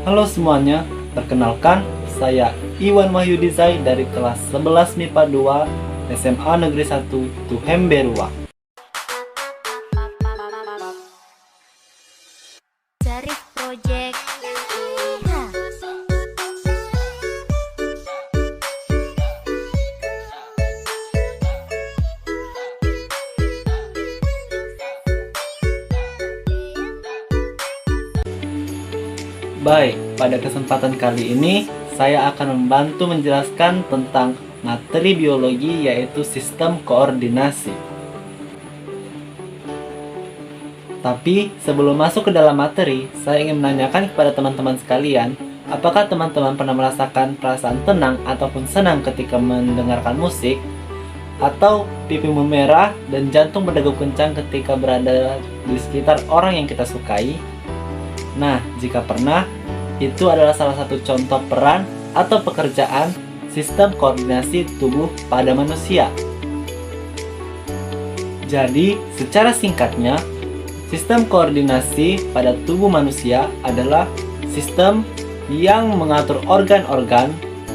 Halo semuanya, perkenalkan saya Iwan Wahyudizai dari kelas 11 MIPA 2 SMA Negeri 1 Tuhemberua. Zarif Project. Baik, pada kesempatan kali ini saya akan membantu menjelaskan tentang materi biologi yaitu sistem koordinasi. Tapi sebelum masuk ke dalam materi, saya ingin menanyakan kepada teman-teman sekalian, apakah teman-teman pernah merasakan perasaan tenang ataupun senang ketika mendengarkan musik? Atau pipi memerah dan jantung berdegup kencang ketika berada di sekitar orang yang kita sukai? Nah, jika pernah, itu adalah salah satu contoh peran atau pekerjaan sistem koordinasi tubuh pada manusia. Jadi, secara singkatnya, sistem koordinasi pada tubuh manusia adalah sistem yang mengatur organ-organ,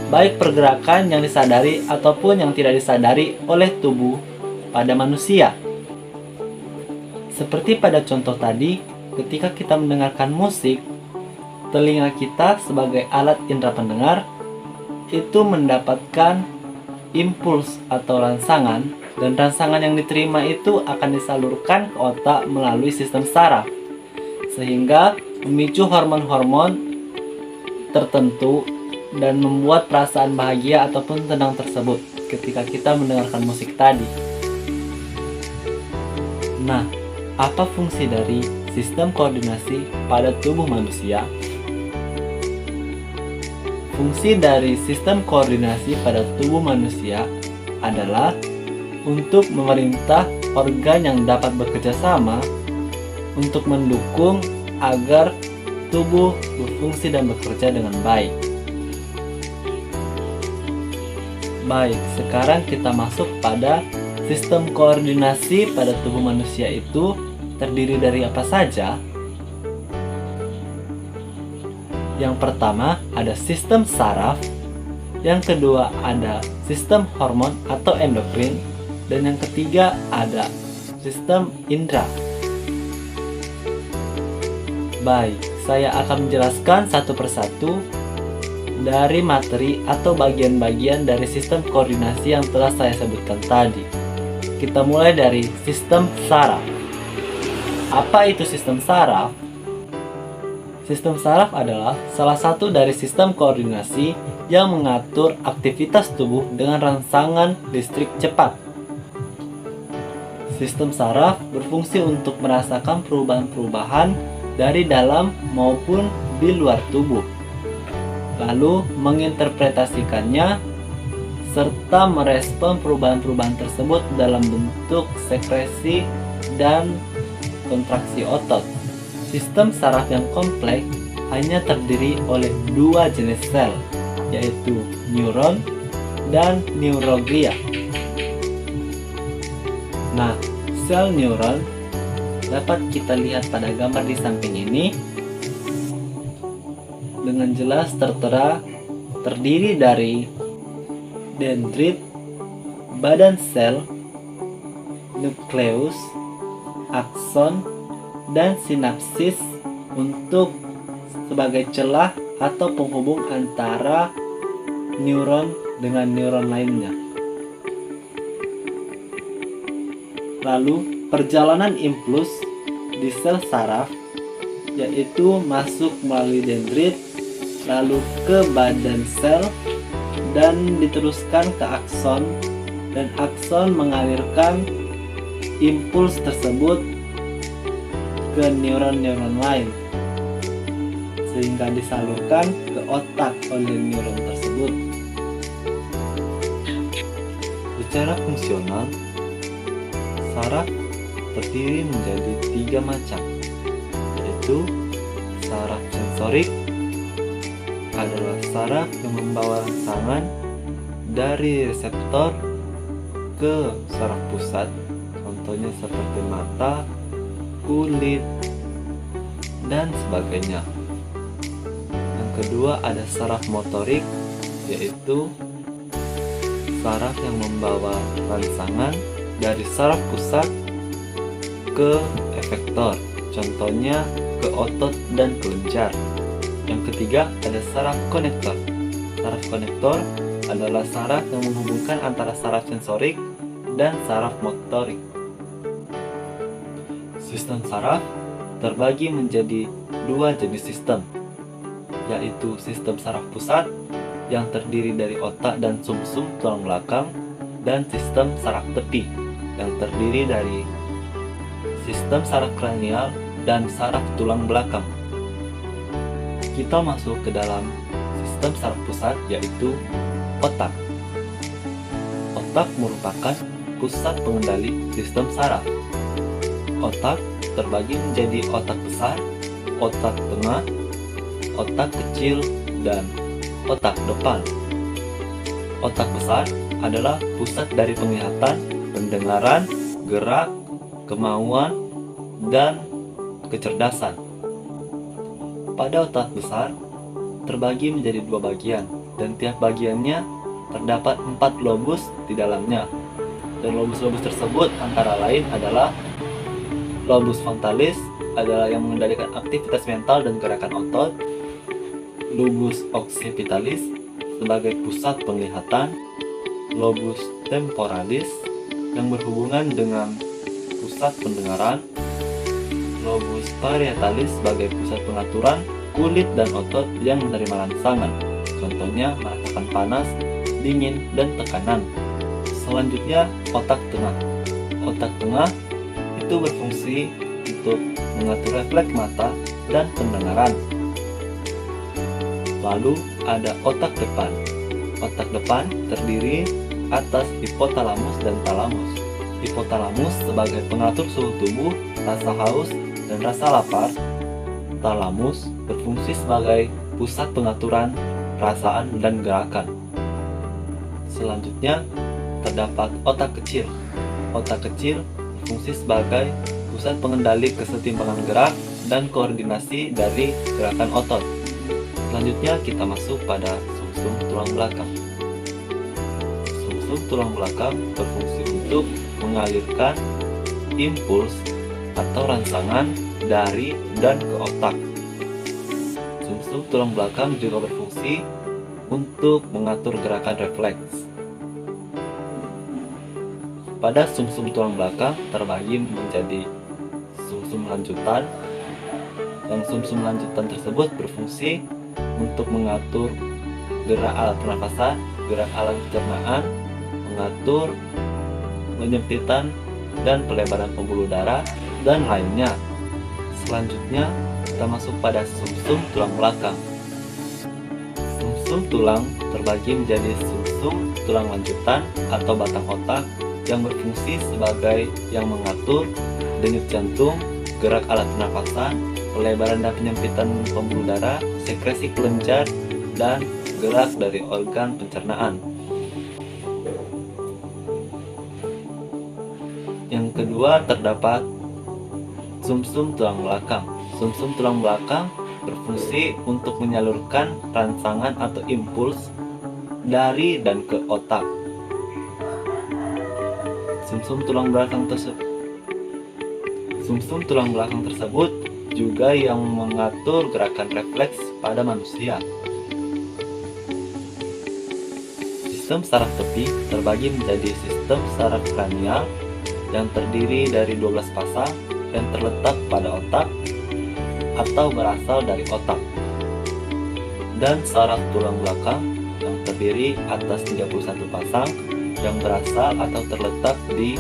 baik pergerakan yang disadari ataupun yang tidak disadari oleh tubuh pada manusia. Seperti pada contoh tadi, ketika kita mendengarkan musik, telinga kita sebagai alat indera pendengar itu mendapatkan impuls atau rangsangan, dan rangsangan yang diterima itu akan disalurkan ke otak melalui sistem saraf, sehingga memicu hormon-hormon tertentu dan membuat perasaan bahagia ataupun tenang tersebut ketika kita mendengarkan musik tadi. Nah, apa fungsi dari sistem koordinasi pada tubuh manusia? Fungsi dari sistem koordinasi pada tubuh manusia adalah untuk memerintah organ yang dapat bekerja sama untuk mendukung agar tubuh berfungsi dan bekerja dengan baik. Baik, sekarang kita masuk pada sistem koordinasi pada tubuh manusia itu terdiri dari apa saja? Yang pertama ada sistem saraf, yang kedua ada sistem hormon atau endokrin, dan yang ketiga ada sistem indera. Baik, saya akan menjelaskan satu persatu dari materi atau bagian-bagian dari sistem koordinasi yang telah saya sebutkan tadi. Kita mulai dari sistem saraf. Apa itu sistem saraf? Sistem saraf adalah salah satu dari sistem koordinasi yang mengatur aktivitas tubuh dengan rangsangan listrik cepat. Sistem saraf berfungsi untuk merasakan perubahan-perubahan dari dalam maupun di luar tubuh, lalu menginterpretasikannya serta merespon perubahan-perubahan tersebut dalam bentuk sekresi dan kontraksi otot. Sistem saraf yang kompleks hanya terdiri oleh dua jenis sel, yaitu neuron dan neuroglia. Nah, sel neuron dapat kita lihat pada gambar di samping ini dengan jelas tertera terdiri dari dendrit, badan sel, nukleus, akson, dan sinapsis untuk sebagai celah atau penghubung antara neuron dengan neuron lainnya. Lalu perjalanan impuls di sel saraf yaitu masuk melalui dendrit, lalu ke badan sel dan diteruskan ke akson, dan akson mengalirkan impuls tersebut ke neuron-neuron lain sehingga disalurkan ke otak oleh neuron tersebut. Secara fungsional, saraf terdiri menjadi 3 macam, yaitu saraf sensorik adalah saraf yang membawa rangsangan dari reseptor ke saraf pusat, contohnya seperti mata, kulit, dan sebagainya. kedua ada saraf motorik, yaitu saraf yang membawa rangsangan dari saraf pusat ke efektor, contohnya ke otot dan kelenjar. Yang ketiga ada saraf konektor. Saraf konektor adalah saraf yang menghubungkan antara saraf sensorik dan saraf motorik. Sistem saraf terbagi menjadi dua jenis sistem, yaitu sistem saraf pusat yang terdiri dari otak dan sumsum tulang belakang, dan sistem saraf tepi yang terdiri dari sistem saraf kranial dan saraf tulang belakang. Kita masuk ke dalam sistem saraf pusat, yaitu otak. Otak merupakan pusat pengendali sistem saraf. Otak terbagi menjadi otak besar, otak tengah, otak kecil, dan otak depan. Otak besar adalah pusat dari penglihatan, pendengaran, gerak, kemauan, dan kecerdasan. Pada otak besar terbagi menjadi dua bagian, dan tiap bagiannya terdapat 4 lobus di dalamnya. Dan lobus-lobus tersebut antara lain adalah lobus frontalis, adalah yang mengendalikan aktivitas mental dan gerakan otot. Lobus occipitalis sebagai pusat penglihatan, lobus temporalis yang berhubungan dengan pusat pendengaran, lobus parietalis sebagai pusat pengaturan kulit dan otot yang menerima rangsangan, contohnya merasakan panas, dingin, dan tekanan. Selanjutnya otak tengah. Otak tengah itu berfungsi untuk mengatur refleks mata dan pendengaran. Lalu ada otak depan. Otak depan terdiri atas hipotalamus dan talamus. Hipotalamus sebagai pengatur suhu tubuh, rasa haus, dan rasa lapar. Talamus berfungsi sebagai pusat pengaturan perasaan dan gerakan. Selanjutnya terdapat otak kecil. Otak kecil berfungsi sebagai pusat pengendali kesetimbangan gerak dan koordinasi dari gerakan otot. Selanjutnya kita masuk pada sumsum tulang belakang. Sumsum tulang belakang berfungsi untuk mengalirkan impuls atau rangsangan dari dan ke otak. Sumsum tulang belakang juga berfungsi untuk mengatur gerakan refleks. Pada sumsum tulang belakang terbagi menjadi sumsum lanjutan. Yang sumsum lanjutan tersebut berfungsi untuk mengatur gerak alat pernafasan, gerak alat pencernaan, mengatur penyempitan dan pelebaran pembuluh darah, dan lainnya. Selanjutnya kita masuk pada sumsum tulang belakang. Sumsum tulang terbagi menjadi sumsum tulang lanjutan atau batang otak yang berfungsi sebagai yang mengatur denyut jantung, gerak alat pernafasan, pelebaran dan penyempitan pembuluh darah, sekresi kelenjar, dan gerak dari organ pencernaan. Yang kedua terdapat sumsum tulang belakang. Sumsum tulang belakang berfungsi untuk menyalurkan rangsangan atau impuls dari dan ke otak. Sumsum tulang belakang tersebut juga yang mengatur gerakan refleks pada manusia. Sistem saraf tepi terbagi menjadi sistem saraf kranial yang terdiri dari 12 pasang yang terletak pada otak atau berasal dari otak, dan saraf tulang belakang yang terdiri atas 31 pasang yang berasal atau terletak di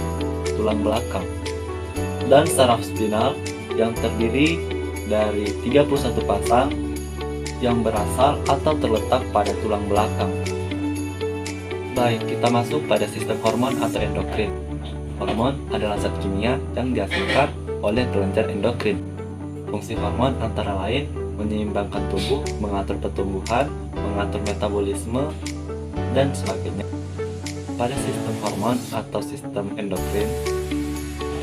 tulang belakang, dan saraf spinal yang terdiri dari 31 pasang yang berasal atau terletak pada tulang belakang. Baik, kita masuk pada sistem hormon atau endokrin. Hormon adalah zat kimia yang dihasilkan oleh kelenjar endokrin. Fungsi hormon antara lain menyeimbangkan tubuh, mengatur pertumbuhan, mengatur metabolisme, dan sebagainya. Pada sistem hormon atau sistem endokrin,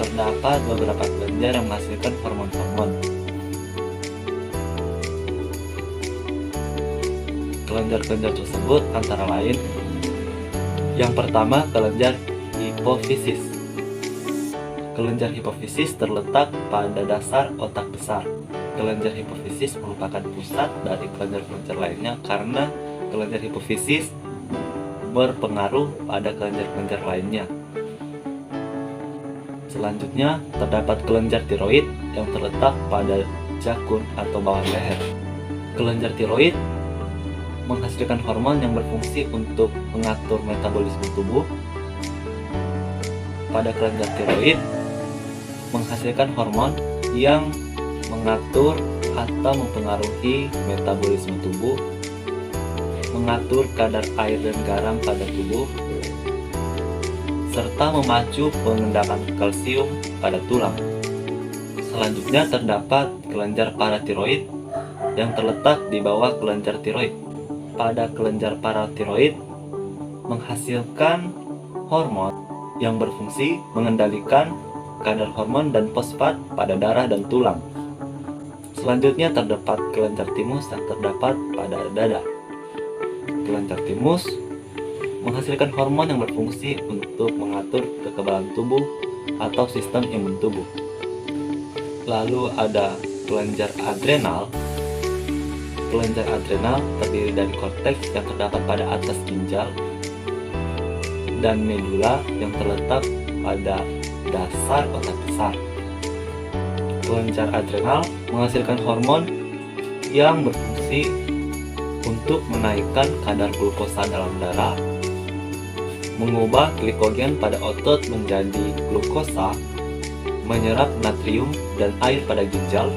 terdapat beberapa kelenjar yang menghasilkan hormon-hormon. Kelenjar-kelenjar tersebut antara lain: yang pertama, kelenjar hipofisis. Kelenjar hipofisis terletak pada dasar otak besar. Kelenjar hipofisis merupakan pusat dari kelenjar-kelenjar lainnya karena kelenjar hipofisis berpengaruh pada kelenjar-kelenjar lainnya. Selanjutnya, terdapat kelenjar tiroid yang terletak pada jakun atau bawah leher. Kelenjar tiroid menghasilkan hormon yang berfungsi untuk mengatur metabolisme tubuh. Pada kelenjar tiroid menghasilkan hormon yang mengatur atau mempengaruhi metabolisme tubuh, mengatur kadar air dan garam pada tubuh, serta memacu pengendapan kalsium pada tulang. Selanjutnya terdapat kelenjar paratiroid yang terletak di bawah kelenjar tiroid. Pada kelenjar paratiroid menghasilkan hormon yang berfungsi mengendalikan kadar hormon dan fosfat pada darah dan tulang. Selanjutnya terdapat kelenjar timus yang terdapat pada dada. Kelenjar timus menghasilkan hormon yang berfungsi untuk mengatur kekebalan tubuh atau sistem imun tubuh. Lalu ada kelenjar adrenal. Kelenjar adrenal terdiri dari korteks yang terdapat pada atas ginjal dan medula yang terletak pada dasar otak besar. Kelenjar adrenal menghasilkan hormon yang berfungsi untuk menaikkan kadar glukosa dalam darah, mengubah glikogen pada otot menjadi glukosa, menyerap natrium dan air pada ginjal,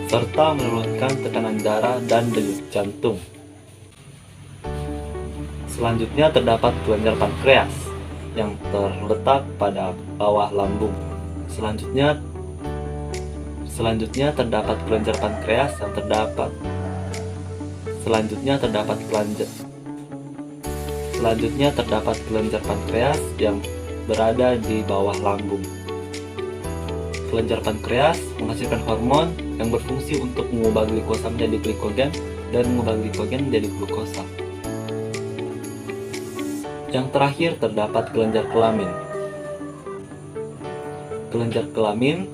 serta menurunkan tekanan darah dan denyut jantung. Selanjutnya terdapat kelenjar pankreas yang terletak pada bawah lambung. Selanjutnya terdapat kelenjar pankreas yang terdapat kelenjar pankreas yang berada di bawah lambung. Kelenjar pankreas menghasilkan hormon yang berfungsi untuk mengubah glikosa menjadi glikogen dan mengubah glikogen menjadi glukosa. Yang terakhir terdapat kelenjar kelamin. Kelenjar kelamin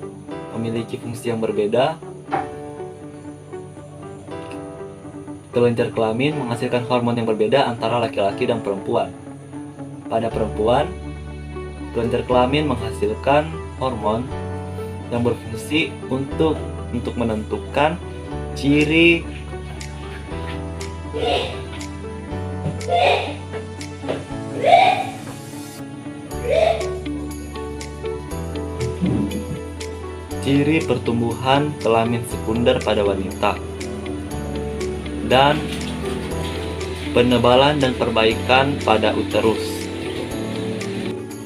memiliki fungsi yang berbeda. Kelenjar kelamin menghasilkan hormon yang berbeda antara laki-laki dan perempuan. Pada perempuan, kelenjar kelamin menghasilkan hormon yang berfungsi untuk menentukan ciri pertumbuhan kelamin sekunder pada wanita dan penebalan dan perbaikan pada uterus.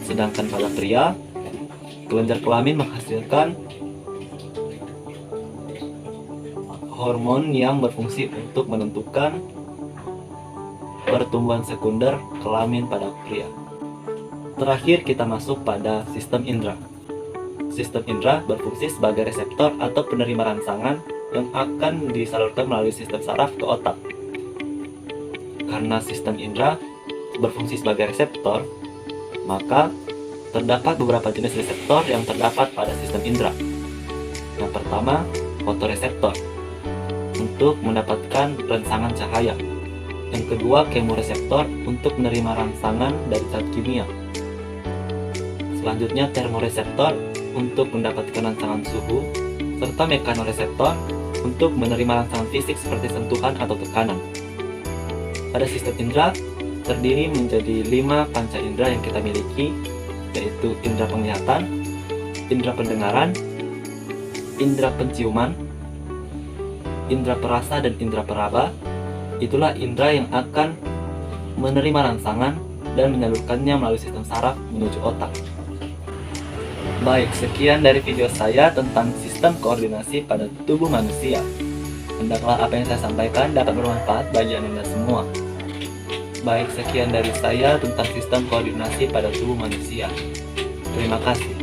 Sedangkan pada pria, kelenjar kelamin menghasilkan hormon yang berfungsi untuk menentukan pertumbuhan sekunder kelamin pada pria. Terakhir kita masuk pada sistem indera. Sistem indera berfungsi sebagai reseptor atau penerima rangsangan yang akan disalurkan melalui sistem saraf ke otak. Karena sistem indera berfungsi sebagai reseptor, maka terdapat beberapa jenis reseptor yang terdapat pada sistem indera. Yang pertama, fotoreseptor untuk mendapatkan rangsangan cahaya. Yang kedua, kemoreseptor untuk menerima rangsangan dari zat kimia. Selanjutnya, termoreseptor untuk mendapatkan rangsangan suhu, serta mekanoreseptor untuk menerima rangsangan fisik seperti sentuhan atau tekanan. Pada sistem indera terdiri menjadi 5 panca indera yang kita miliki, yaitu indera penglihatan, indera pendengaran, indera penciuman, indera perasa, dan indera peraba. Itulah indera yang akan menerima rangsangan dan menyalurkannya melalui sistem saraf menuju otak. Baik, sekian dari video saya tentang sistem koordinasi pada tubuh manusia. Hendaklah apa yang saya sampaikan dapat bermanfaat bagi Anda semua. Baik, sekian dari saya tentang sistem koordinasi pada tubuh manusia. Terima kasih.